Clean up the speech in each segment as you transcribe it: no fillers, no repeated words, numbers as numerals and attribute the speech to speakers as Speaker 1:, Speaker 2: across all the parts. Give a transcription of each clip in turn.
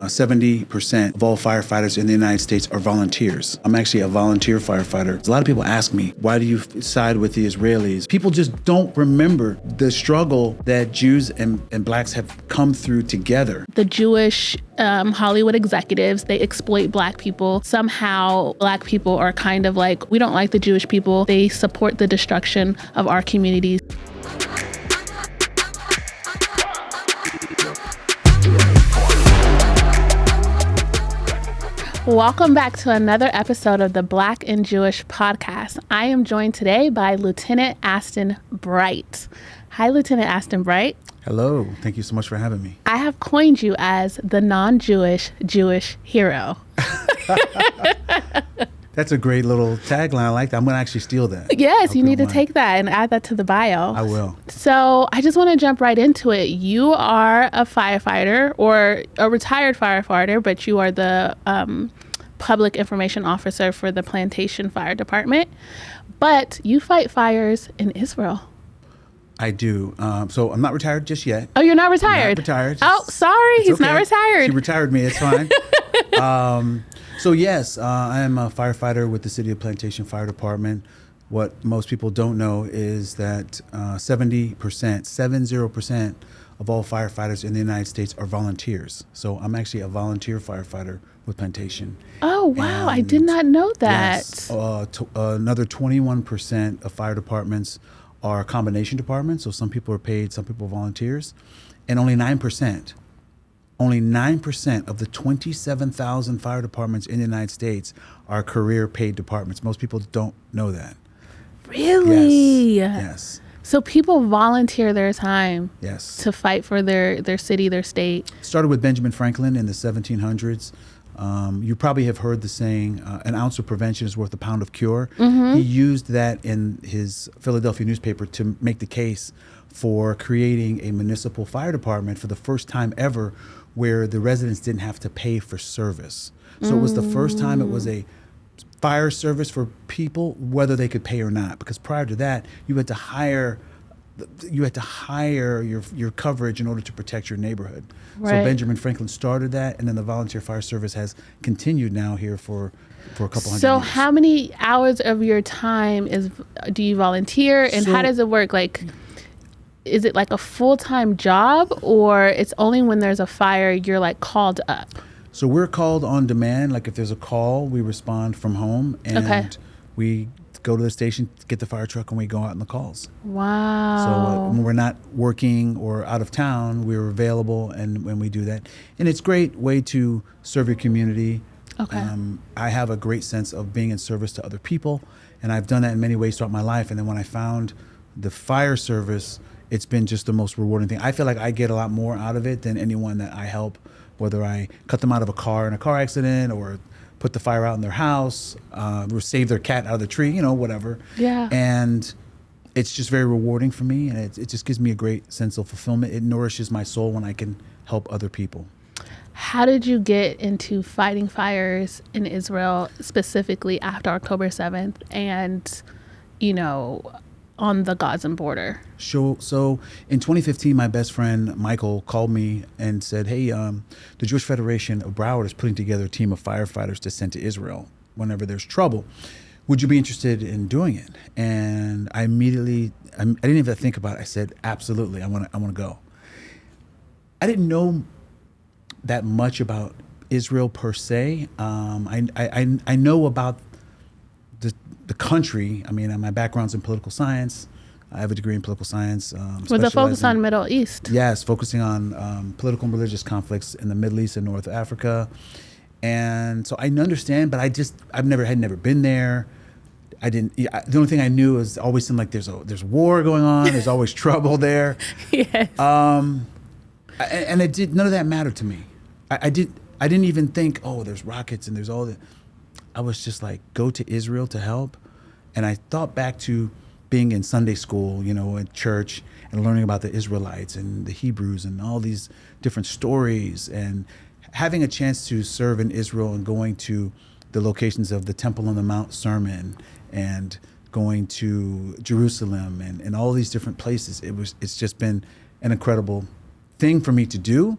Speaker 1: 70% of all firefighters in the United States are volunteers. I'm actually a volunteer firefighter. A lot of people ask me, why do you side with the Israelis? People just don't remember the struggle that Jews and blacks have come through together.
Speaker 2: The Jewish Hollywood executives, they exploit black people. Somehow black people are kind of like, we don't like the Jewish people. They support the destruction of our communities. Welcome back to another episode of the Black and Jewish podcast. I am joined today by Lieutenant Aston Bright. Hi, Lieutenant Aston Bright.
Speaker 1: Hello. Thank you so much for having me.
Speaker 2: I have coined you as the non-Jewish Jewish hero.
Speaker 1: That's a great little tagline. I like that. I'm going to actually steal that.
Speaker 2: Yes, you need to take that and add that to the bio.
Speaker 1: I will.
Speaker 2: So I just want to jump right into it. You are a firefighter or a retired firefighter, but you are the public information officer for the Plantation Fire Department. But you fight fires in Israel.
Speaker 1: I do. So I'm not retired just yet.
Speaker 2: Oh, you're not retired?
Speaker 1: I'm not retired.
Speaker 2: Oh, sorry. He's not retired.
Speaker 1: She retired me. It's fine. So yes, I am a firefighter with the City of Plantation Fire Department. What most people don't know is that 70% of all firefighters in the United States are volunteers. So I'm actually a volunteer firefighter with Plantation.
Speaker 2: Oh, wow. I did not know that.
Speaker 1: Yes, another 21% of fire departments are combination departments. So some people are paid, some people are volunteers. And only 9% of the 27,000 fire departments in the United States are career paid departments. Most people don't know that.
Speaker 2: Really?
Speaker 1: Yes.
Speaker 2: So people volunteer their time to fight for their city, their state.
Speaker 1: Started with Benjamin Franklin in the 1700s. You probably have heard the saying, an ounce of prevention is worth a pound of cure. Mm-hmm. He used that in his Philadelphia newspaper to make the case for creating a municipal fire department for the first time ever where the residents didn't have to pay for service. So it was the first time it was a fire service for people, whether they could pay or not. Because prior to that, you had to hire your coverage in order to protect your neighborhood. Right. So Benjamin Franklin started that, and then the volunteer fire service has continued now here for a couple hundred years.
Speaker 2: So how many hours of your time do you volunteer, and how does it work? Like, is it like a full-time job, or it's only when there's a fire you're like called up?
Speaker 1: So we're called on demand. Like if there's a call, we respond from home, and we go to the station, get the fire truck, and we go out on the calls.
Speaker 2: Wow.
Speaker 1: So when we're not working or out of town, we're available, and when we do that. And it's a great way to serve your community. Okay. I have a great sense of being in service to other people, and I've done that in many ways throughout my life. And then when I found the fire service, it's been just the most rewarding thing. I feel like I get a lot more out of it than anyone that I help, whether I cut them out of a car in a car accident or put the fire out in their house, or save their cat out of the tree, whatever.
Speaker 2: Yeah.
Speaker 1: And it's just very rewarding for me, and it just gives me a great sense of fulfillment. It nourishes my soul when I can help other people.
Speaker 2: How did you get into fighting fires in Israel, specifically after October 7th and, on the Gaza border?
Speaker 1: So in 2015, my best friend Michael called me and said, hey, the Jewish Federation of Broward is putting together a team of firefighters to send to Israel whenever there's trouble. Would you be interested in doing it? And I didn't even think about it. I said, absolutely, I want to go. I didn't know that much about Israel per se. I know about the country. I mean, my background's in political science. I have a degree in political science.
Speaker 2: With a focus on Middle East.
Speaker 1: Yes, focusing on political and religious conflicts in the Middle East and North Africa. And so I understand, but had never been there. The only thing I knew is always seemed like there's war going on. There's always trouble there.
Speaker 2: Yes.
Speaker 1: And none of that mattered to me. I didn't even think, there's rockets and there's all that. I was just like, go to Israel to help. And I thought back to being in Sunday school, at church, and learning about the Israelites and the Hebrews and all these different stories, and having a chance to serve in Israel and going to the locations of the Temple on the Mount sermon and going to Jerusalem and all these different places. It's just been an incredible thing for me to do,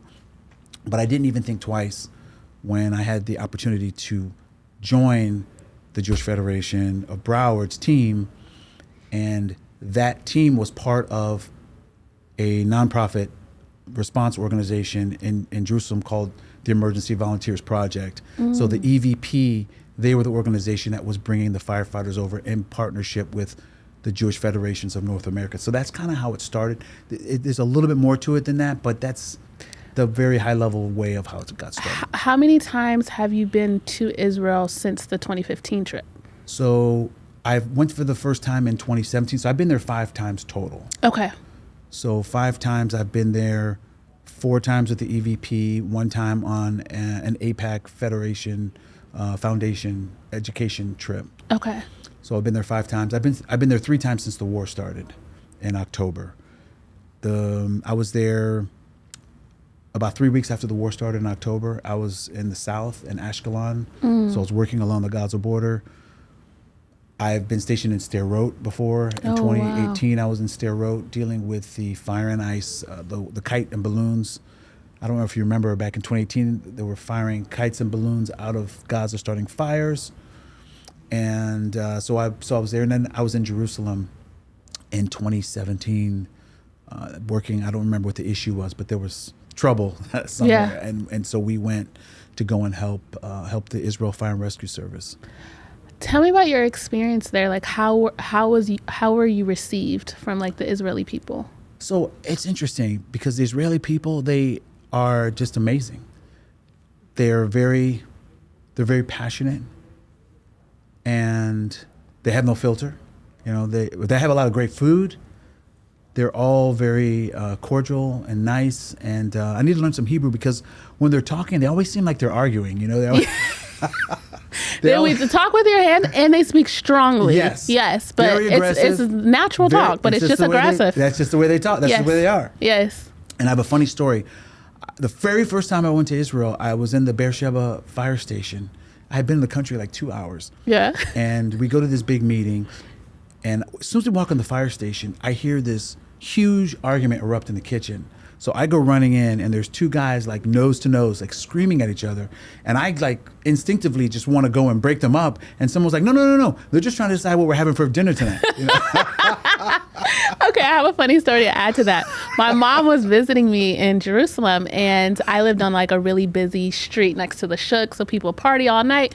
Speaker 1: but I didn't even think twice when I had the opportunity to join the Jewish Federation of Broward's team, and that team was part of a nonprofit response organization in Jerusalem called the Emergency Volunteers Project. So the EVP, they were the organization that was bringing the firefighters over in partnership with the Jewish Federations of North America. So that's kind of how it started. There's a little bit more to it than that, but that's the very high level way of how it got started.
Speaker 2: How many times have you been to Israel since the 2015 trip?
Speaker 1: So I went for the first time in 2017. So I've been there 5 times total.
Speaker 2: Okay.
Speaker 1: So 5 times I've been there, 4 times with the EVP, 1 time on an APAC Federation Foundation education trip.
Speaker 2: Okay.
Speaker 1: So I've been there 5 times. I've been there 3 times since the war started in October. I was there about 3 weeks after the war started in October. I was in the south in Ashkelon, so I was working along the Gaza border. I've been stationed in Sderot before. In 2018, wow. I was in Sderot dealing with the fire and ice, the kite and balloons. I don't know if you remember back in 2018, they were firing kites and balloons out of Gaza, starting fires. And so I was there, and then I was in Jerusalem in 2017, working. I don't remember what the issue was, but there was trouble somewhere, and so we went to go and help the Israel Fire and Rescue Service.
Speaker 2: Tell me about your experience there. Like, how were you received from like the Israeli people?
Speaker 1: So it's interesting because the Israeli people, they are just amazing. They're very passionate, and they have no filter. You know, they have a lot of great food. They're all very cordial and nice. And I need to learn some Hebrew because when they're talking, they always seem like they're arguing. You know,
Speaker 2: they always talk with your hand, and they speak strongly. Yes, but it's natural talk, but it's just aggressive.
Speaker 1: That's just the way they talk. That's the way they are.
Speaker 2: Yes.
Speaker 1: And I have a funny story. The very first time I went to Israel, I was in the Beersheba fire station. I had been in the country like 2 hours.
Speaker 2: Yeah.
Speaker 1: And we go to this big meeting, and as soon as we walk in the fire station, I hear this huge argument erupt in the kitchen. So I go running in, and there's 2 guys like nose to nose, like screaming at each other. And I like instinctively just want to go and break them up. And someone's like, no. They're just trying to decide what we're having for dinner tonight. You know?
Speaker 2: Okay, I have a funny story to add to that. My mom was visiting me in Jerusalem, and I lived on like a really busy street next to the Shuk, so people party all night.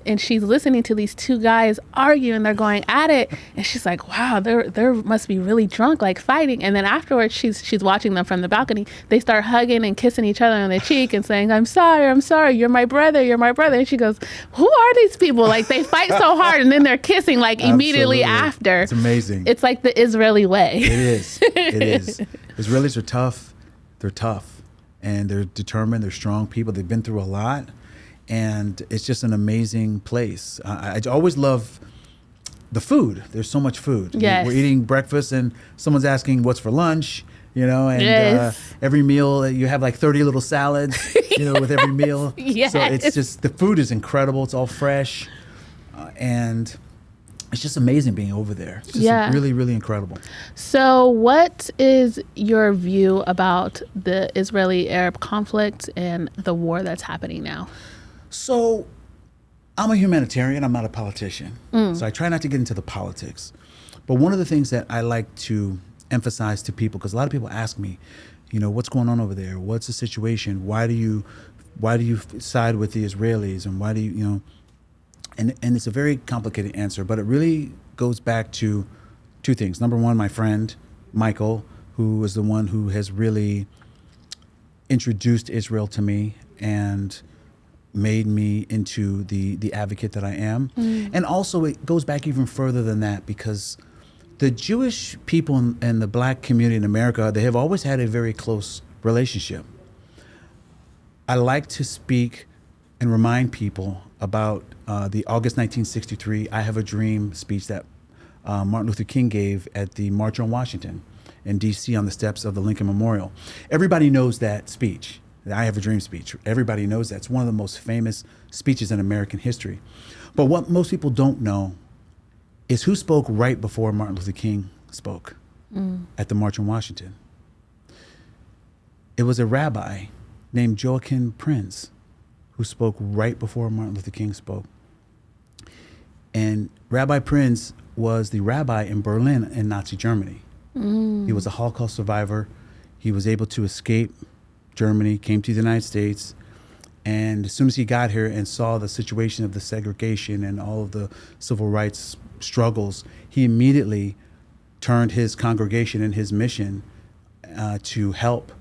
Speaker 2: And she's listening to these 2 guys argue, and they're going at it. And she's like, wow, they must be really drunk, like fighting. And then afterwards, she's watching them from the balcony. They start hugging and kissing each other on the cheek and saying, I'm sorry, you're my brother. And she goes, who are these people? Like, they fight so hard, and then they're kissing like immediately after.
Speaker 1: It's amazing.
Speaker 2: It's like the Israeli way.
Speaker 1: It is. Israelis are tough. They're tough, and they're determined. They're strong people. They've been through a lot, and it's just an amazing place. I always love the food. There's so much food.
Speaker 2: Yes.
Speaker 1: We're eating breakfast, and someone's asking what's for lunch. You know, and every meal you have like 30 little salads. You know, with every meal.
Speaker 2: Yes.
Speaker 1: So it's just, the food is incredible. It's all fresh, and it's just amazing being over there. It's just really, really incredible.
Speaker 2: So what is your view about the Israeli-Arab conflict and the war that's happening now?
Speaker 1: So I'm a humanitarian. I'm not a politician. So I try not to get into the politics. But one of the things that I like to emphasize to people, because a lot of people ask me, you know, what's going on over there? What's the situation? Why do you side with the Israelis? And why do you know? And it's a very complicated answer, but it really goes back to 2 things. Number one, my friend, Michael, who was the one who has really introduced Israel to me and made me into the advocate that I am. And also it goes back even further than that, because the Jewish people and the black community in America, they have always had a very close relationship. I like to speak and remind people about the August 1963 I Have a Dream speech that Martin Luther King gave at the March on Washington in D.C. on the steps of the Lincoln Memorial. Everybody knows that speech, the I Have a Dream speech. Everybody knows that. It's one of the most famous speeches in American history. But what most people don't know is who spoke right before Martin Luther King spoke at the March on Washington. It was a rabbi named Joachim Prinz, who spoke right before Martin Luther King spoke. And Rabbi Prinz was the rabbi in Berlin in Nazi Germany. He was a Holocaust survivor. He was able to escape Germany, came to the United States, and as soon as he got here and saw the situation of the segregation and all of the civil rights struggles, he immediately turned his congregation and his mission to help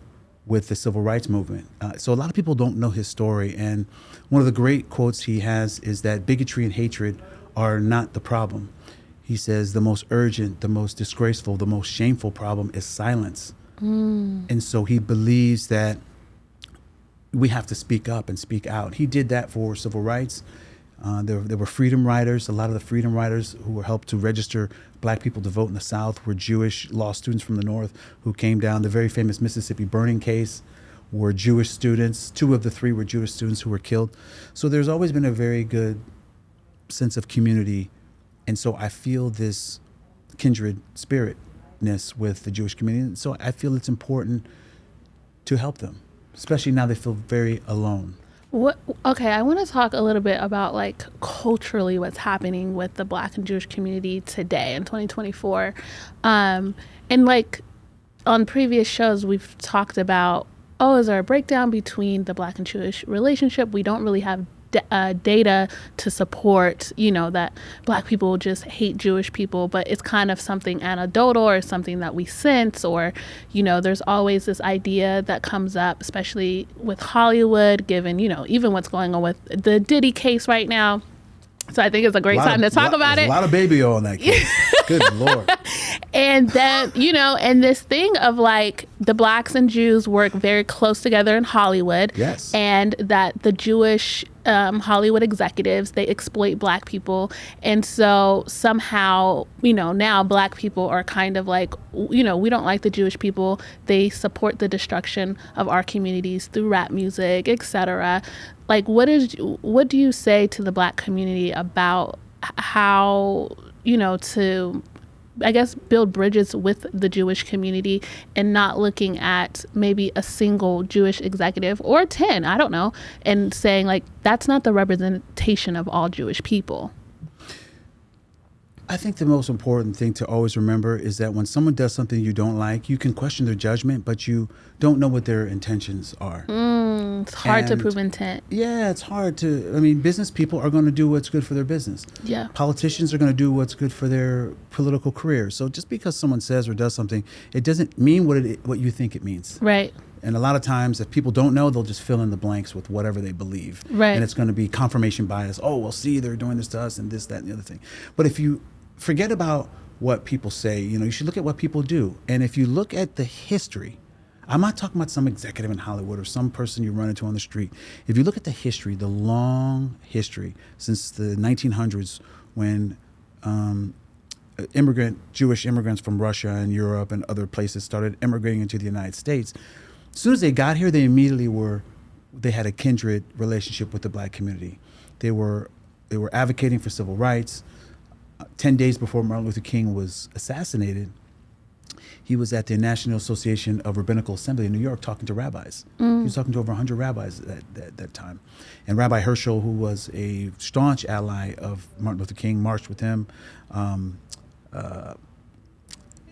Speaker 1: with the civil rights movement. So a lot of people don't know his story, and one of the great quotes he has is that bigotry and hatred are not the problem. He says the most urgent, the most disgraceful, the most shameful problem is silence. And so he believes that we have to speak up and speak out. He did that for civil rights. There were freedom riders. A lot of the freedom riders who were helped to register black people to vote in the South were Jewish law students from the North who came down. The very famous Mississippi burning case were Jewish students. 2 of the 3 were Jewish students who were killed. So there's always been a very good sense of community. And so I feel this kindred spiritness with the Jewish community. So I feel it's important to help them, especially now they feel very alone.
Speaker 2: Okay, I want to talk a little bit about like culturally what's happening with the Black and Jewish community today in 2024. And like on previous shows, we've talked about, is there a breakdown between the Black and Jewish relationship? We don't really have data to support, that Black people just hate Jewish people, but it's kind of something anecdotal or something that we sense, or, there's always this idea that comes up, especially with Hollywood, given, even what's going on with the Diddy case right now. So I think it's a great time to talk about it.
Speaker 1: A lot of baby oil on that case. Good Lord.
Speaker 2: And then, and this thing of like the Blacks and Jews work very close together in Hollywood.
Speaker 1: Yes.
Speaker 2: And that the Jewish Hollywood executives, they exploit Black people. And so somehow, now Black people are kind of like, we don't like the Jewish people. They support the destruction of our communities through rap music, etc. Like, what do you say to the Black community about how, to, I guess, build bridges with the Jewish community and not looking at maybe a single Jewish executive or 10, I don't know, and saying like, that's not the representation of all Jewish people?
Speaker 1: I think the most important thing to always remember is that when someone does something you don't like, you can question their judgment, but you don't know what their intentions are.
Speaker 2: It's hard to prove intent.
Speaker 1: Yeah, it's hard to. I mean, business people are going to do what's good for their business.
Speaker 2: Yeah.
Speaker 1: Politicians are going to do what's good for their political career. So just because someone says or does something, it doesn't mean what you think it means.
Speaker 2: Right.
Speaker 1: And a lot of times, if people don't know, they'll just fill in the blanks with whatever they believe.
Speaker 2: Right.
Speaker 1: And it's going to be confirmation bias. Oh, well, see, they're doing this to us and this, that, and the other thing. But if you forget about what people say, you should look at what people do. And if you look at the history, I'm not talking about some executive in Hollywood or some person you run into on the street. If you look at the history, the long history since the 1900s when Jewish immigrants from Russia and Europe and other places started immigrating into the United States, as soon as they got here, they had a kindred relationship with the Black community. They were advocating for civil rights. 10 days before Martin Luther King was assassinated, he was at the National Association of Rabbinical Assembly in New York talking to rabbis. He was talking to over 100 rabbis at that time. And Rabbi Herschel, who was a staunch ally of Martin Luther King, marched with him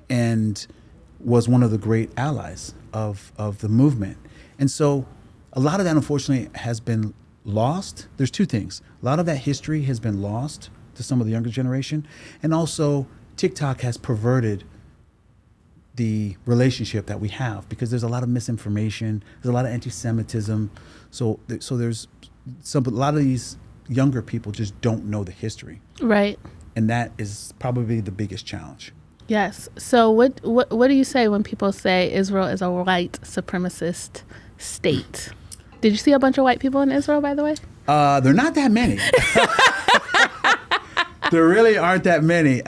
Speaker 1: and was one of the great allies of the movement. And so a lot of that, unfortunately, has been lost. There's 2 things. A lot of that history has been lost to some of the younger generation. And also TikTok has perverted the relationship that we have because there's a lot of misinformation. There's a lot of anti-Semitism. So there's a lot of these younger people just don't know the history.
Speaker 2: Right.
Speaker 1: And that is probably the biggest challenge.
Speaker 2: Yes. So what do you say when people say Israel is a white supremacist state? Did you see a bunch of white people in Israel, by the way?
Speaker 1: They're not that many. There really aren't that many.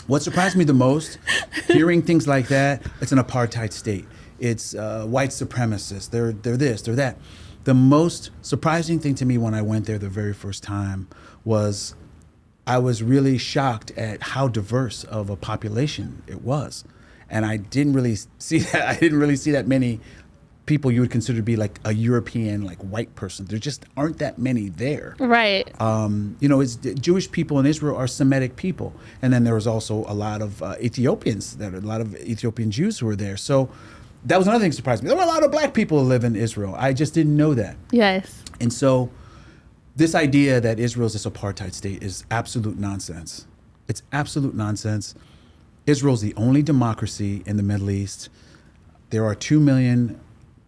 Speaker 1: What surprised me the most, hearing things like that, it's an apartheid state. It's white supremacists. They're this, they're that. The most surprising thing to me when I went there the very first time was I was really shocked at how diverse of a population it was. And I didn't really see that. I didn't really see that many people you would consider to be like a European, like white person. There just aren't that many there.
Speaker 2: Right.
Speaker 1: It's Jewish people in Israel are Semitic people, and then there was also a lot of Ethiopians. There are a lot of Ethiopian Jews who were there. So that was another thing that surprised me. There were a lot of black people who live in Israel. I just didn't know that.
Speaker 2: Yes.
Speaker 1: And so this idea that Israel is this apartheid state is absolute nonsense. It's absolute nonsense. Israel's the only democracy in the Middle East. There are 2 million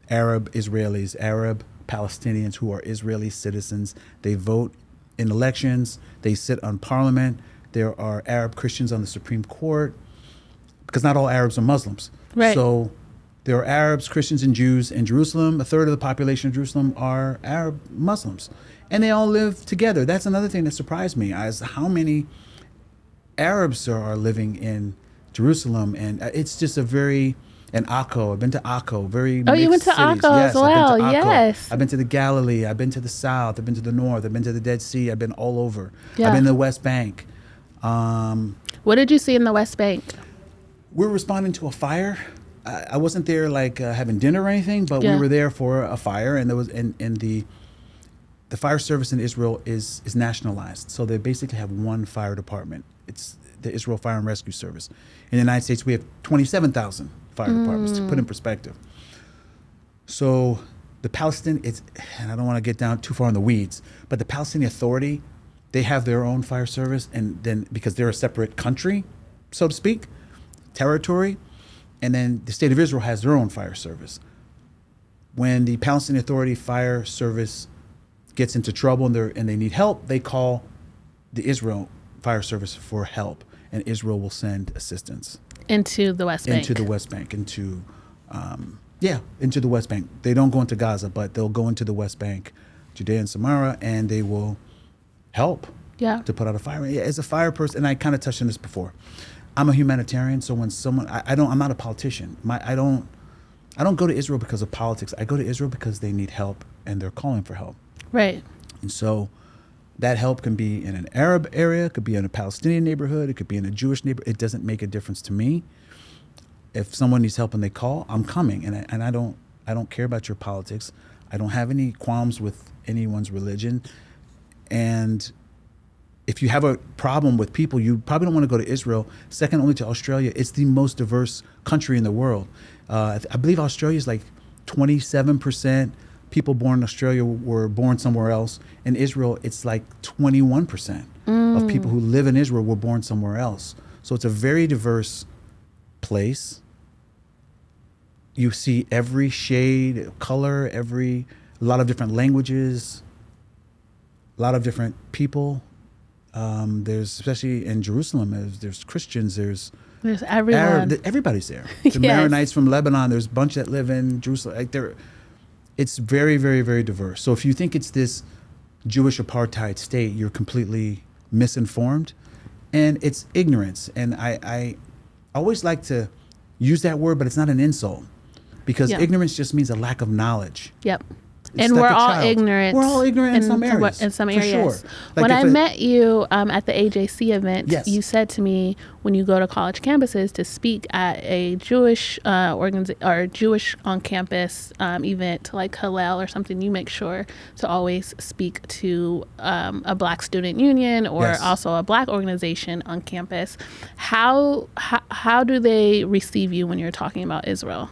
Speaker 1: Arab Israelis, Arab Palestinians who are Israeli citizens. They vote in elections. They sit on parliament. There are Arab Christians on the Supreme Court, because not all Arabs are Muslims.
Speaker 2: Right.
Speaker 1: So there are Arabs, Christians, and Jews in Jerusalem. A third of the population of Jerusalem are Arab Muslims. And they all live together. That's another thing that surprised me, as how many Arabs are living in Jerusalem. And it's just and Akko. I've been to Akko. Very
Speaker 2: Oh, you went to
Speaker 1: cities.
Speaker 2: Akko
Speaker 1: Yes,
Speaker 2: as well.
Speaker 1: I've been to Akko.
Speaker 2: Yes.
Speaker 1: I've been to the Galilee. I've been to the south. I've been to the north. I've been to the Dead Sea. I've been all over.
Speaker 2: Yeah.
Speaker 1: I've been to the West Bank.
Speaker 2: What did you see in the West Bank?
Speaker 1: We're responding to a fire. I wasn't there like having dinner or anything, but
Speaker 2: Yeah.
Speaker 1: we were there for a fire, and there was and the fire service in Israel is nationalized. So they basically have one fire department. It's the Israel Fire and Rescue Service. In the United States, we have 27,000 fire departments, to put in perspective. So the and I don't want to get down too far in the weeds, but the Palestinian Authority, they have their own fire service, and then because they're a separate country, so to speak, territory, and then the state of Israel has their own fire service. When the Palestinian Authority fire service gets into trouble and they need help, they call the Israel fire service for help, and Israel will send assistance
Speaker 2: Into the West Bank.
Speaker 1: into the West Bank, into the West Bank. They don't go into Gaza, but they'll go into the West Bank, Judea and Samaria, and they will help to put out a fire. As a fire person, and I kind of touched on this before, I'm a humanitarian. So when I'm not a politician. I don't go to Israel because of politics. I go to Israel because they need help and they're calling for help.
Speaker 2: Right.
Speaker 1: And so that help can be in an Arab area, it could be in a Palestinian neighborhood, it could be in a Jewish neighborhood. It doesn't make a difference to me. If someone needs help and they call, I'm coming. And I don't care about your politics. I don't have any qualms with anyone's religion. And if you have a problem with people, you probably don't want to go to Israel, second only to Australia. It's the most diverse country in the world. I believe Australia is like 27% people born in Australia were born somewhere else. In Israel, it's like 21% of people who live in Israel were born somewhere else. So it's a very diverse place. You see every shade, color, a lot of different languages, a lot of different people. There's, especially in Jerusalem, there's Christians, there's
Speaker 2: everyone.
Speaker 1: Everybody's there. The Maronites from Lebanon, there's a bunch that live in Jerusalem. It's very, very, very diverse. So if you think it's this Jewish apartheid state, you're completely misinformed, and it's ignorance. And I always like to use that word, but it's not an insult, because ignorance just means a lack of knowledge.
Speaker 2: Yep.
Speaker 1: It's
Speaker 2: And
Speaker 1: like
Speaker 2: we're
Speaker 1: a
Speaker 2: all
Speaker 1: child.
Speaker 2: ignorant.
Speaker 1: We're all ignorant in some areas.
Speaker 2: In some
Speaker 1: for
Speaker 2: areas.
Speaker 1: sure. Like
Speaker 2: When I met you at the AJC event, you said to me, when you go to college campuses to speak at a Jewish or Jewish on campus event like Hillel or something, you make sure to always speak to a Black student union or also a Black organization on campus. How do they receive you when you're talking about Israel?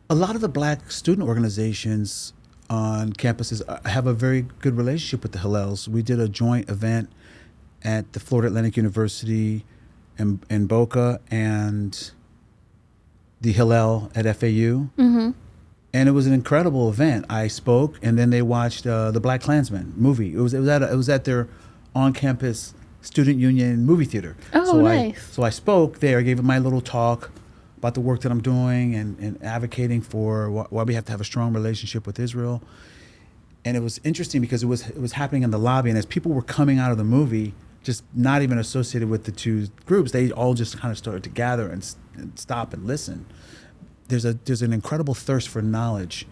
Speaker 1: A lot of the Black student organizations on campuses have a very good relationship with the Hillels. We did a joint event at the Florida Atlantic University in Boca and the Hillel at FAU. Mm-hmm. And it was an incredible event. I spoke, and then they watched the Black Klansman movie. It was at their on-campus student union movie theater.
Speaker 2: Oh,
Speaker 1: so
Speaker 2: nice.
Speaker 1: So I spoke there. I gave my little talk about the work that I'm doing and advocating for why we have to have a strong relationship with Israel. And it was interesting because it was happening in the lobby, and as people were coming out of the movie, just not even associated with the two groups, they all just kind of started to gather and stop and listen. There's an incredible thirst for knowledge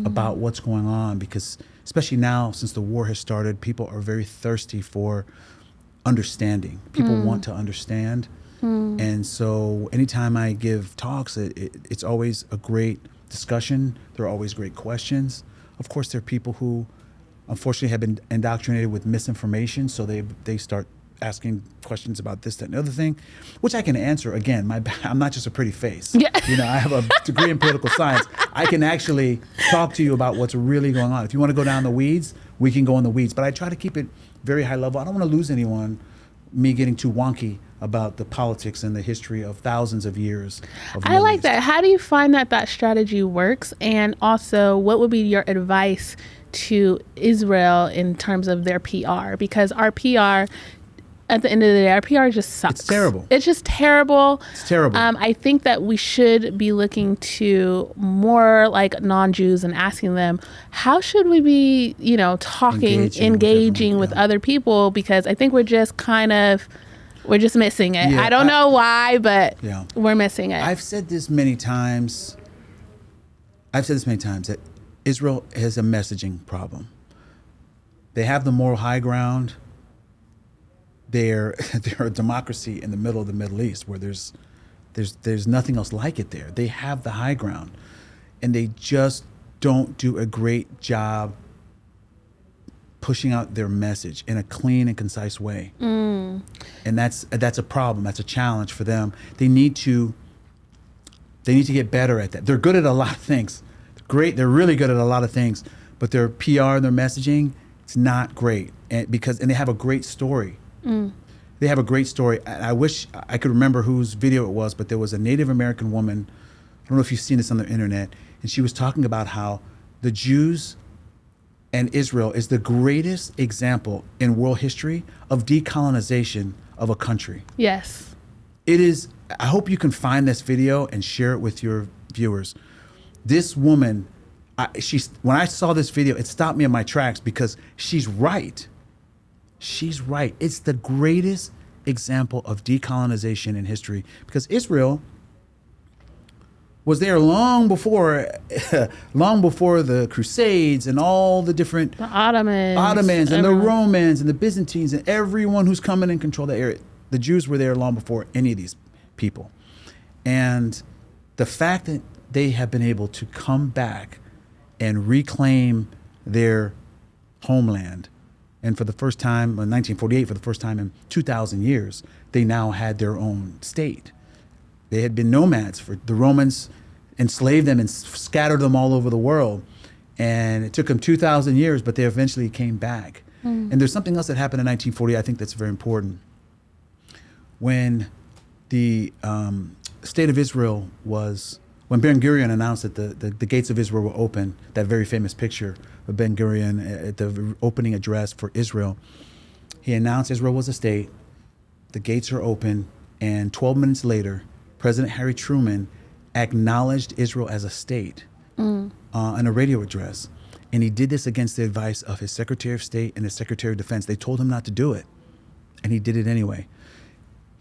Speaker 1: about what's going on, because especially now, since the war has started, people are very thirsty for understanding. People want to understand. And so anytime I give talks, it's always a great discussion. There are always great questions. Of course, there are people who, unfortunately, have been indoctrinated with misinformation, so they start asking questions about this, that, and the other thing, which I can answer. Again, I'm not just a pretty face.
Speaker 2: Yeah.
Speaker 1: I have a degree in political science. I can actually talk to you about what's really going on. If you want to go down the weeds, we can go in the weeds. But I try to keep it very high level. I don't want to lose anyone, me getting too wonky about the politics and the history of thousands of years of
Speaker 2: I like that. How do you find that strategy works? And also, what would be your advice to Israel in terms of their PR? Because our PR, at the end of the day, our PR just sucks.
Speaker 1: It's terrible.
Speaker 2: It's just terrible.
Speaker 1: It's terrible.
Speaker 2: I think that we should be looking to more like non-Jews and asking them, how should we be, engaging with other people? Because I think we're just missing it.
Speaker 1: Yeah,
Speaker 2: I don't know why, but we're missing it.
Speaker 1: I've said this many times. That Israel has a messaging problem. They have the moral high ground. They're a democracy in the middle of the Middle East where there's nothing else like it there. They have the high ground, and they just don't do a great job pushing out their message in a clean and concise way. And that's a problem. That's a challenge for them. They need to get better at that. They're good at a lot of things. They're really good at a lot of things, but their PR and their messaging, it's not great. And they have a great story. They have a great story. I wish I could remember whose video it was, but there was a Native American woman. I don't know if you've seen this on the internet, and she was talking about how the Jews and Israel is the greatest example in world history of decolonization of a country.
Speaker 2: Yes.
Speaker 1: It is. I hope you can find this video and share it with your viewers. This woman, when I saw this video, it stopped me in my tracks because she's right. She's right. It's the greatest example of decolonization in history because Israel was there long before the Crusades and all the different Ottomans and the Romans and the Byzantines and everyone who's come in and control that area. The Jews were there long before any of these people. And the fact that they have been able to come back and reclaim their homeland, and for the first time in 1948, for the first time in 2,000 years, they now had their own state. They had been nomads. For the Romans enslaved them and scattered them all over the world. And it took them 2,000 years, but they eventually came back. And there's something else that happened in 1948 I think that's very important. When the state of Israel when Ben Gurion announced that the gates of Israel were open, that very famous picture of Ben Gurion at the opening address for Israel, he announced Israel was a state, the gates are open, and 12 minutes later, President Harry Truman acknowledged Israel as a state in a radio address. And he did this against the advice of his Secretary of State and his Secretary of Defense. They told him not to do it, and he did it anyway.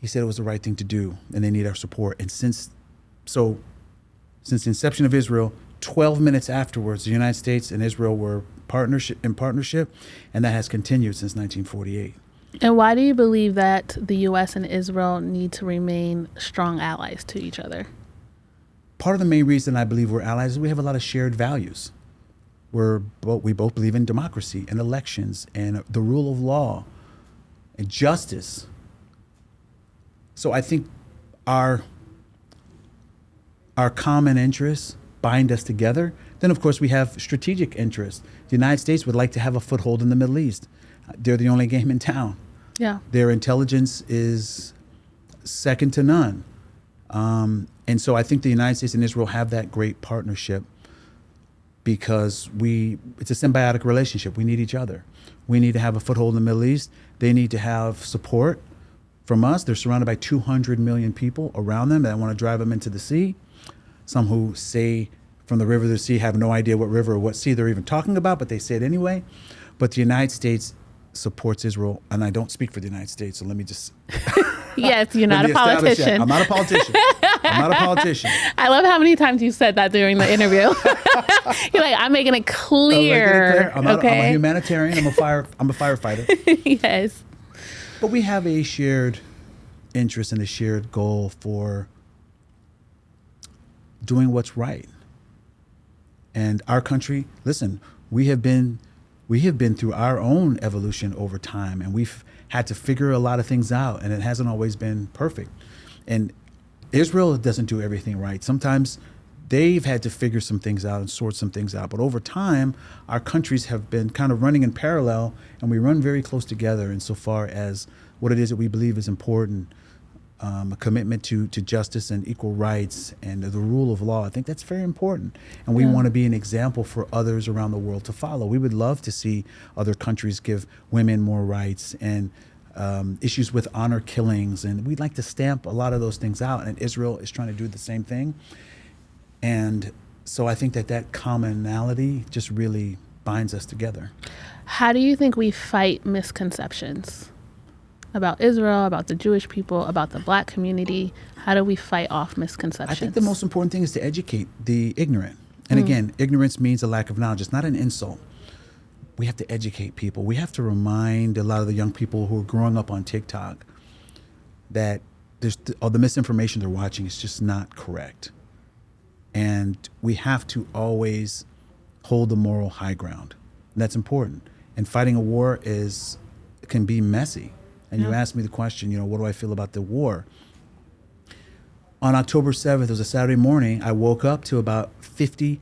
Speaker 1: He said it was the right thing to do, and they need our support. And since the inception of Israel, 12 minutes afterwards, the United States and Israel were in partnership, and that has continued since 1948.
Speaker 2: And why do you believe that the U.S. and Israel need to remain strong allies to each other?
Speaker 1: Part of the main reason I believe we're allies is we have a lot of shared values. We both believe in democracy and elections and the rule of law and justice. So I think our common interests bind us together. Then, of course, we have strategic interests. The United States would like to have a foothold in the Middle East. They're the only game in town.
Speaker 2: Yeah.
Speaker 1: Their intelligence is second to none. And so I think the United States and Israel have that great partnership because it's a symbiotic relationship. We need each other. We need to have a foothold in the Middle East. They need to have support from us. They're surrounded by 200 million people around them that want to drive them into the sea. Some who say from the river to the sea have no idea what river or what sea they're even talking about, but they say it anyway. But the United States supports Israel, and I don't speak for the United States, so let me just...
Speaker 2: Yes, you're not a politician.
Speaker 1: I'm not a politician. I'm not a politician.
Speaker 2: I love how many times you said that during the interview. You're like, I'm making it clear.
Speaker 1: I'm a humanitarian. I'm a firefighter.
Speaker 2: Yes.
Speaker 1: But we have a shared interest and a shared goal for doing what's right. And our country, listen, we have been through our own evolution over time, and we've had to figure a lot of things out, and it hasn't always been perfect. And Israel doesn't do everything right. Sometimes they've had to figure some things out and sort some things out. But over time, our countries have been kind of running in parallel, and we run very close together insofar as what it is that we believe is important. A commitment to justice and equal rights and the rule of law. I think that's very important. And we want to be an example for others around the world to follow. We would love to see other countries give women more rights and issues with honor killings. And we'd like to stamp a lot of those things out. And Israel is trying to do the same thing. And so I think that commonality just really binds us together.
Speaker 2: How do you think we fight misconceptions about Israel, about the Jewish people, about the Black community? How do we fight off misconceptions?
Speaker 1: I think the most important thing is to educate the ignorant. And again, ignorance means a lack of knowledge. It's not an insult. We have to educate people. We have to remind a lot of the young people who are growing up on TikTok that all the misinformation they're watching is just not correct. And we have to always hold the moral high ground. And that's important. And fighting a war can be messy. And you asked me the question, what do I feel about the war? On October 7th, it was a Saturday morning, I woke up to about 50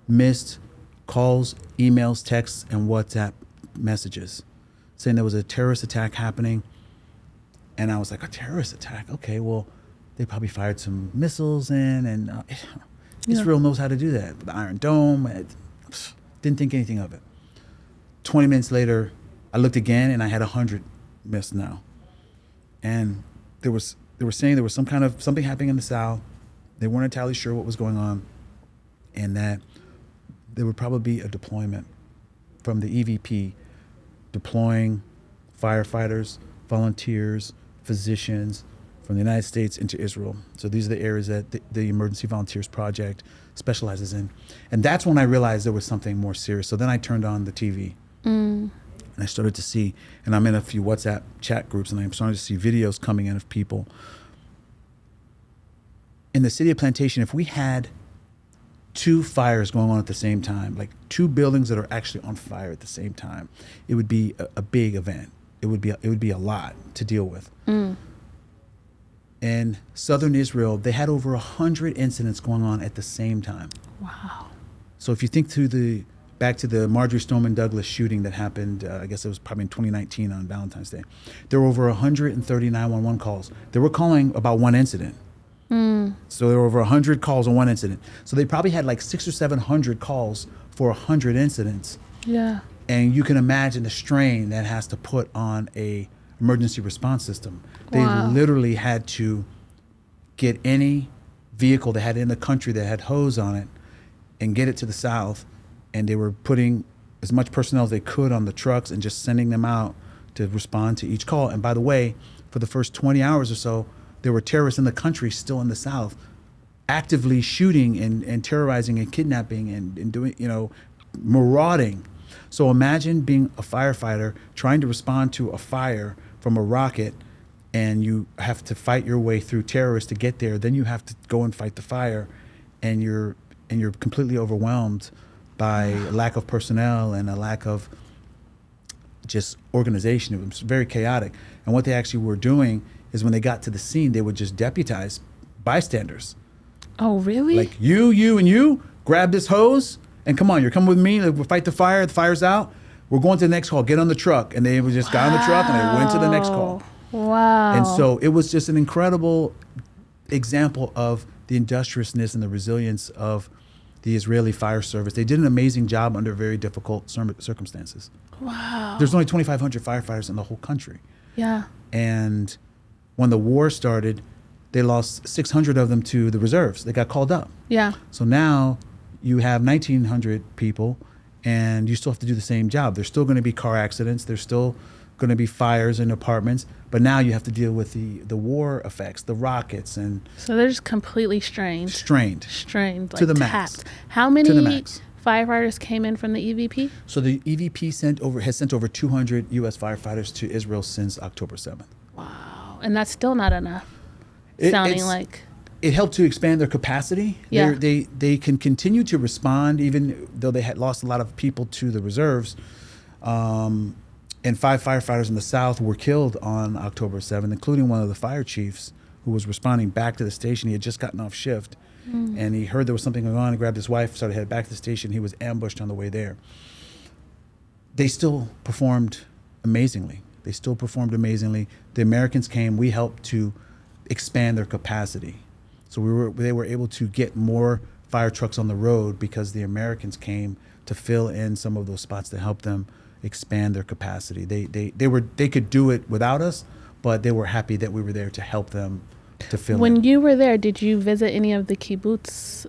Speaker 1: missed calls, emails, texts, and WhatsApp messages saying there was a terrorist attack happening. And I was like, a terrorist attack? Okay, well, they probably fired some missiles in, and Israel knows how to do that. The Iron Dome, didn't think anything of it. 20 minutes later, I looked again, and I had 100 missed now. And they were saying there was something happening in the South. They weren't entirely sure what was going on, and that there would probably be a deployment from the EVP, deploying firefighters, volunteers, physicians from the United States into Israel. So these are the areas that the Emergency Volunteers Project specializes in. And that's when I realized there was something more serious. So then I turned on the TV. And I started to see, and I'm in a few WhatsApp chat groups, and I'm starting to see videos coming in of people. In the city of Plantation, if we had 2 fires going on at the same time, like 2 buildings that are actually on fire at the same time, it would be a big event. It would be a lot to deal with. In southern Israel, they had over 100 incidents going on at the same time.
Speaker 2: Wow. So
Speaker 1: if you think back to the Marjorie Stoneman Douglas shooting that happened, I guess it was probably in 2019 on Valentine's Day. There were over 130 911 calls. They were calling about one incident. So there were over 100 calls on one incident. So they probably had like 600 or 700 calls for 100 incidents.
Speaker 2: Yeah. And
Speaker 1: you can imagine the strain that has to put on a emergency response system. They literally had to get any vehicle they had in the country that had hose on it and get it to the South. And they were putting as much personnel as they could on the trucks and just sending them out to respond to each call. And by the way, for the first 20 hours or so, there were terrorists in the country still in the South actively shooting and terrorizing and kidnapping and doing, marauding. So imagine being a firefighter trying to respond to a fire from a rocket, and you have to fight your way through terrorists to get there. Then you have to go and fight the fire, and you're completely overwhelmed by a lack of personnel and a lack of just organization. It was very chaotic. And what they actually were doing is when they got to the scene, they would just deputize bystanders.
Speaker 2: Oh, really?
Speaker 1: Like, you, and you, grab this hose, and come on, you're coming with me, we'll fight the fire, the fire's out, we're going to the next call, get on the truck. And they just got on the truck, and they went to the next call.
Speaker 2: Wow.
Speaker 1: And so it was just an incredible example of the industriousness and the resilience of the Israeli fire service. They did an amazing job under very difficult circumstances.
Speaker 2: Wow.
Speaker 1: There's only 2,500 firefighters in the whole country.
Speaker 2: Yeah.
Speaker 1: And when the war started, they lost 600 of them to the reserves. They got called up.
Speaker 2: Yeah.
Speaker 1: So now you have 1,900 people, and you still have to do the same job. There's still going to be car accidents. There's still going to be fires in apartments. But now you have to deal with the war effects, the rockets. And
Speaker 2: so they're just completely strained.
Speaker 1: Strained.
Speaker 2: Like
Speaker 1: to the max.
Speaker 2: Tapped. How many firefighters came in from the EVP?
Speaker 1: So the EVP has sent over 200 U.S. firefighters to Israel since October 7th.
Speaker 2: Wow. And that's still not enough.
Speaker 1: it helped to expand their capacity.
Speaker 2: Yeah.
Speaker 1: They can continue to respond even though they had lost a lot of people to the reserves. And 5 firefighters in the South were killed on October 7th, including one of the fire chiefs who was responding back to the station. He had just gotten off shift, and he heard there was something going on. He grabbed his wife, started headed back to the station. He was ambushed on the way there. They still performed amazingly. The Americans came. We helped to expand their capacity. So they were able to get more fire trucks on the road because the Americans came to fill in some of those spots to help them expand their capacity. They could do it without us, but they were happy that we were there to help them to fill in.
Speaker 2: When you were there, did you visit any of the kibbutzim?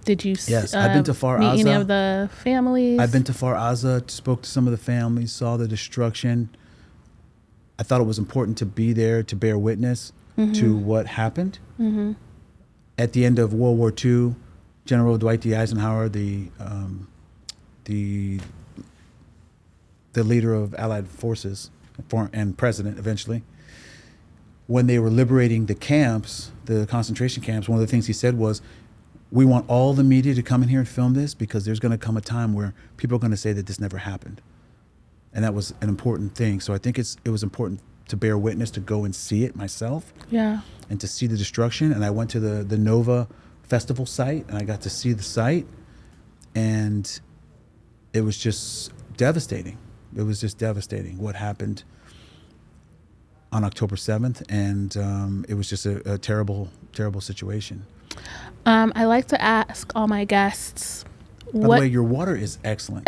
Speaker 2: Did you
Speaker 1: I've been to Far
Speaker 2: meet
Speaker 1: Aza.
Speaker 2: any of the families?
Speaker 1: I've been to Far Aza, spoke to some of the families, saw the destruction. I thought it was important to be there to bear witness to what happened. At the end of World War II, General Dwight D. Eisenhower, the leader of Allied forces and president eventually, when they were liberating the camps, the concentration camps, one of the things he said was, we want all the media to come in here and film this because there's going to come a time where people are going to say that this never happened. And that was an important thing. So I think it was important to bear witness, to go and see it myself.
Speaker 2: Yeah.
Speaker 1: And to see the destruction. And I went to the Nova Festival site, and I got to see the site. And it was just devastating. It was just devastating what happened on October 7th. And it was just a terrible, terrible situation.
Speaker 2: I like to ask all my guests.
Speaker 1: By the way, your water is excellent.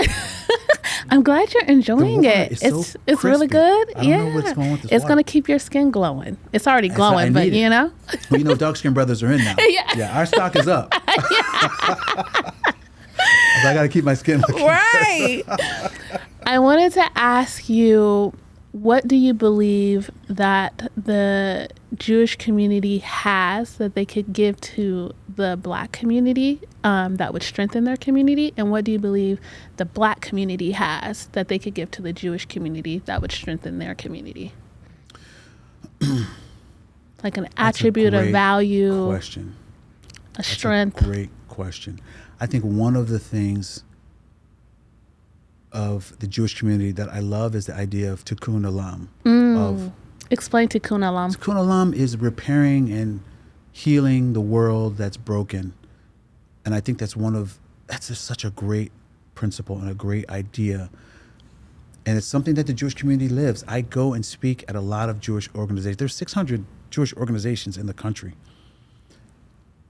Speaker 2: I'm glad you're enjoying it. It's really good.
Speaker 1: I don't know what's going on with this
Speaker 2: It's
Speaker 1: water.
Speaker 2: going to keep your skin glowing. It's already glowing, but you know.
Speaker 1: Well, dark skin brothers are in now.
Speaker 2: Yeah.
Speaker 1: Our stock is up. I got to keep my skin looking
Speaker 2: right. I wanted to ask you, what do you believe that the Jewish community has that they could give to the Black community that would strengthen their community? And what do you believe the Black community has that they could give to the Jewish community that would strengthen their community? Like an attribute, a value,
Speaker 1: question.
Speaker 2: a strength.
Speaker 1: That's a great question. I think one of the things of the Jewish community that I love is the idea of tikkun olam.
Speaker 2: Explain tikkun olam.
Speaker 1: Tikkun olam is repairing and healing the world that's broken. And I think that's just such a great principle and a great idea. And it's something that the Jewish community lives. I go and speak at a lot of Jewish organizations. There's 600 Jewish organizations in the country.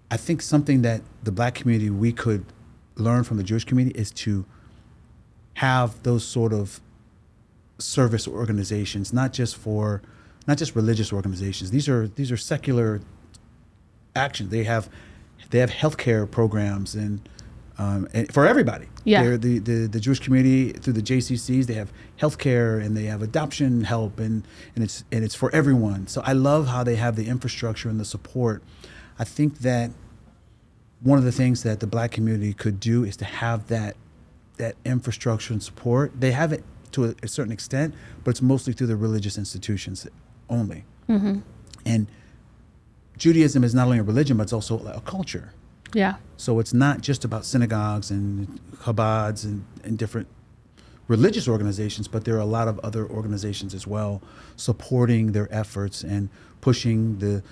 Speaker 1: I think something that the Black community, we could learn from the Jewish community is to have those sort of service organizations, not just religious organizations. These are secular actions. They have healthcare programs and for everybody.
Speaker 2: Yeah.
Speaker 1: The Jewish community through the JCCs, they have healthcare and they have adoption help and it's for everyone. So I love how they have the infrastructure and the support. I think that one of the things that the Black community could do is to have that infrastructure and support. They have it to a certain extent, but it's mostly through the religious institutions only. Mm-hmm. And Judaism is not only a religion, but it's also a culture.
Speaker 2: Yeah.
Speaker 1: So it's not just about synagogues and Chabads and different religious organizations, but there are a lot of other organizations as well supporting their efforts and pushing the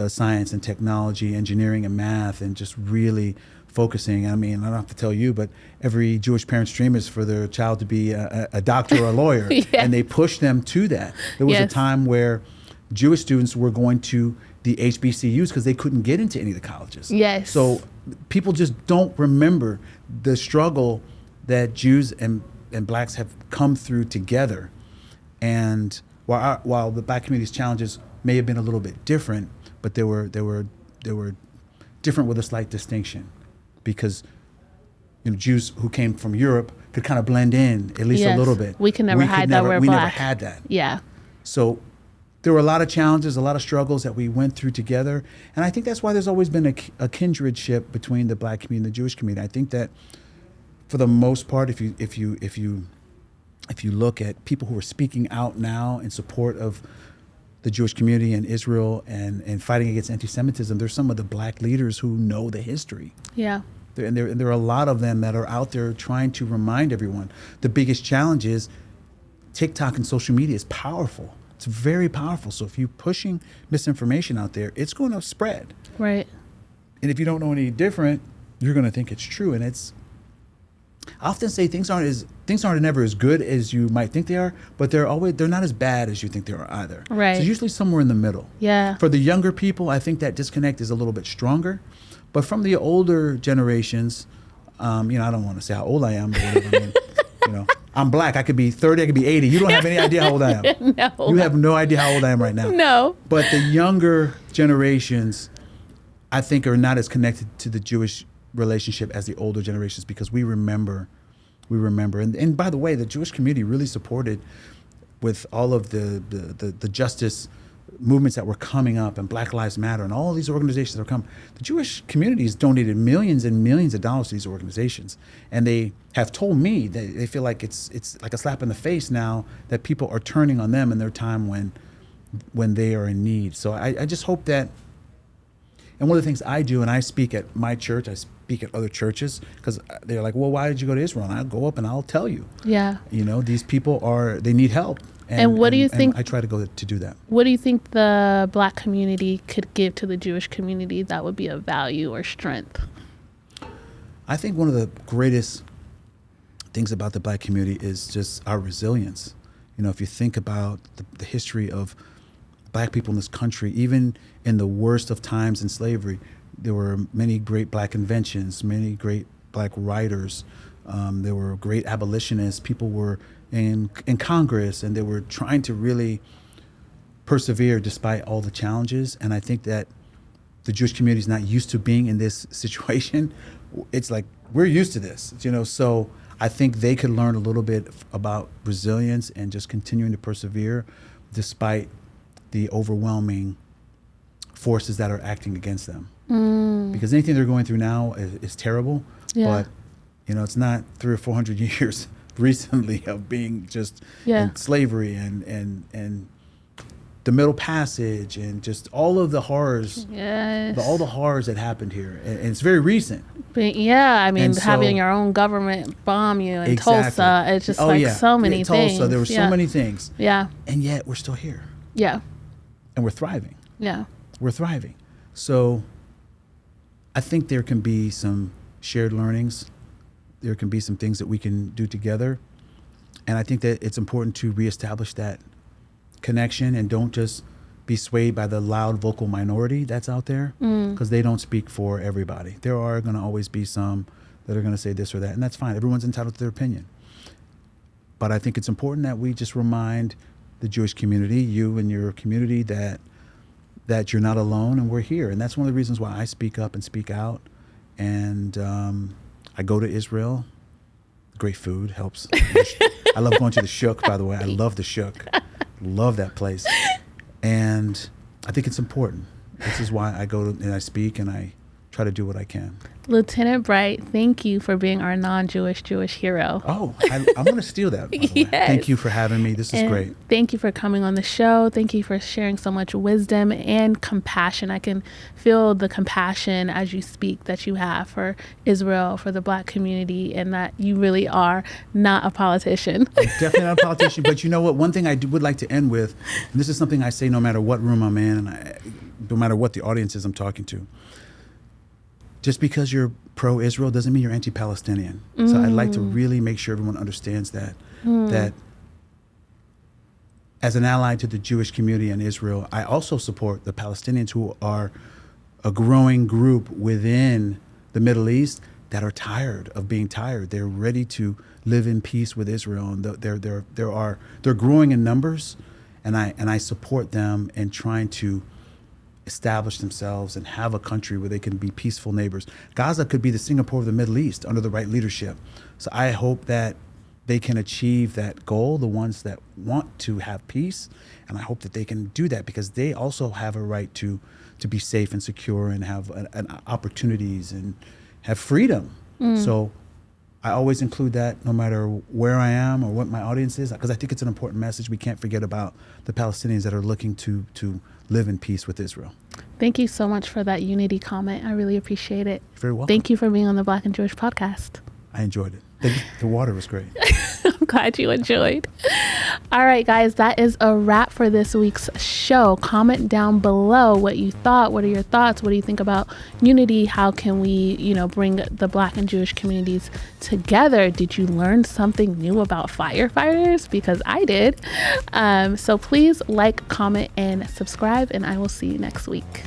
Speaker 1: science and technology, engineering and math, and just really focusing. I mean, I don't have to tell you, but every Jewish parent's dream is for their child to be a doctor or a lawyer.
Speaker 2: Yeah.
Speaker 1: And they push them to that. There was a time where Jewish students were going to the HBCUs because they couldn't get into any of the colleges.
Speaker 2: Yes.
Speaker 1: So people just don't remember the struggle that Jews and Blacks have come through together. And while the Black community's challenges may have been a little bit different, but they were different with a slight distinction, because Jews who came from Europe could kind of blend in at least a little bit.
Speaker 2: We can never hide that we're Black.
Speaker 1: We never had that.
Speaker 2: Yeah.
Speaker 1: So there were a lot of challenges, a lot of struggles that we went through together, and I think that's why there's always been a kindredship between the Black community and the Jewish community. I think that for the most part, if you look at people who are speaking out now in support of the Jewish community in Israel and fighting against anti-Semitism, there's some of the black leaders who know the history.
Speaker 2: Yeah.
Speaker 1: There are a lot of them that are out there trying to remind everyone. The biggest challenge is TikTok and social media is powerful. It's very powerful. So if you're pushing misinformation out there, it's going to spread.
Speaker 2: Right.
Speaker 1: And if you don't know any different, you're going to think it's true. And I often say things aren't never as good as you might think they are, but they're not as bad as you think they are either.
Speaker 2: Right.
Speaker 1: So usually somewhere in the middle.
Speaker 2: Yeah.
Speaker 1: For the younger people, I think that disconnect is a little bit stronger. But from the older generations, I don't want to say how old I am, but whatever, I mean, I'm black. I could be 30, I could be 80. You don't have any idea how old I am.
Speaker 2: No.
Speaker 1: You have no idea how old I am right now.
Speaker 2: No.
Speaker 1: But the younger generations, I think, are not as connected to the Jewish relationship as the older generations because we remember. And by the way, the Jewish community really supported with all of the justice movements that were coming up and Black Lives Matter and all these organizations that are coming. The Jewish community has donated millions and millions of dollars to these organizations. And they have told me that they feel like it's like a slap in the face now that people are turning on them in their time when they are in need. So I just hope that, and one of the things I do, and I speak at my church, I speak at other churches, because they're like, well, why did you go to Israel? And I'll go up and I'll tell you.
Speaker 2: Yeah.
Speaker 1: These people they need help.
Speaker 2: And what do you think?
Speaker 1: I try to go to do that.
Speaker 2: What do you think the black community could give to the Jewish community that would be of value or strength?
Speaker 1: I think one of the greatest things about the black community is just our resilience. If you think about the history of black people in this country, even in the worst of times in slavery, there were many great black inventions, many great black writers. There were great abolitionists. People were in Congress, and they were trying to really persevere despite all the challenges. And I think that the Jewish community is not used to being in this situation. It's like, we're used to this, so I think they could learn a little bit about resilience and just continuing to persevere despite the overwhelming forces that are acting against them. Because anything they're going through now is terrible, but it's not 300 or 400 years recently of being just in slavery and the Middle Passage and just all of the horrors, all the horrors that happened here, and it's very recent.
Speaker 2: But having your own government bomb you in Tulsa, it's just so many things.
Speaker 1: Tulsa, there were so many things.
Speaker 2: Yeah.
Speaker 1: And yet we're still here.
Speaker 2: Yeah.
Speaker 1: And we're thriving.
Speaker 2: Yeah.
Speaker 1: We're thriving. So I think there can be some shared learnings. There can be some things that we can do together. And I think that it's important to reestablish that connection and don't just be swayed by the loud vocal minority that's out there, because they don't speak for everybody. There are going to always be some that are going to say this or that, and that's fine. Everyone's entitled to their opinion. But I think it's important that we just remind the Jewish community, you and your community, that you're not alone and we're here. And that's one of the reasons why I speak up and speak out. And I go to Israel. Great food helps. I love going to the Shuk, by the way. I love the Shuk. Love that place. And I think it's important. This is why I go and I speak and I try to do what I can.
Speaker 2: Lieutenant Bright, thank you for being our non-Jewish hero.
Speaker 1: Oh, I'm going to steal that, by the way.
Speaker 2: Yes.
Speaker 1: Thank you for having me. This is great.
Speaker 2: Thank you for coming on the show. Thank you for sharing so much wisdom and compassion. I can feel the compassion as you speak that you have for Israel, for the black community, and that you really are not a politician.
Speaker 1: I'm definitely not a politician. But you know what? One thing I would like to end with, and this is something I say no matter what room I'm in, and no matter what the audience is I'm talking to, just because you're pro-Israel doesn't mean you're anti-Palestinian. So I'd like to really make sure everyone understands that as an ally to the Jewish community in Israel, I also support the Palestinians, who are a growing group within the Middle East that are tired of being tired. They're ready to live in peace with Israel, and they're growing in numbers, and I support them in trying to establish themselves and have a country where they can be peaceful neighbors. Gaza could be the Singapore of the Middle East under the right leadership. So I hope that they can achieve that goal, the ones that want to have peace. And I hope that they can do that, because they also have a right to be safe and secure and have opportunities and have freedom. So I always include that no matter where I am or what my audience is, because I think it's an important message. We can't forget about the Palestinians that are looking to live in peace with Israel.
Speaker 2: Thank you so much for that unity comment. I really appreciate it.
Speaker 1: You're very welcome.
Speaker 2: Thank you for being on the Black and Jewish podcast.
Speaker 1: I enjoyed it. The water was great.
Speaker 2: I'm glad you enjoyed. All right, guys, that is a wrap for this week's show. Comment down below what you thought. What are your thoughts? What do you think about unity? How can we, bring the Black and Jewish communities together? Did you learn something new about firefighters? Because I did. So please like, comment, and subscribe, and I will see you next week.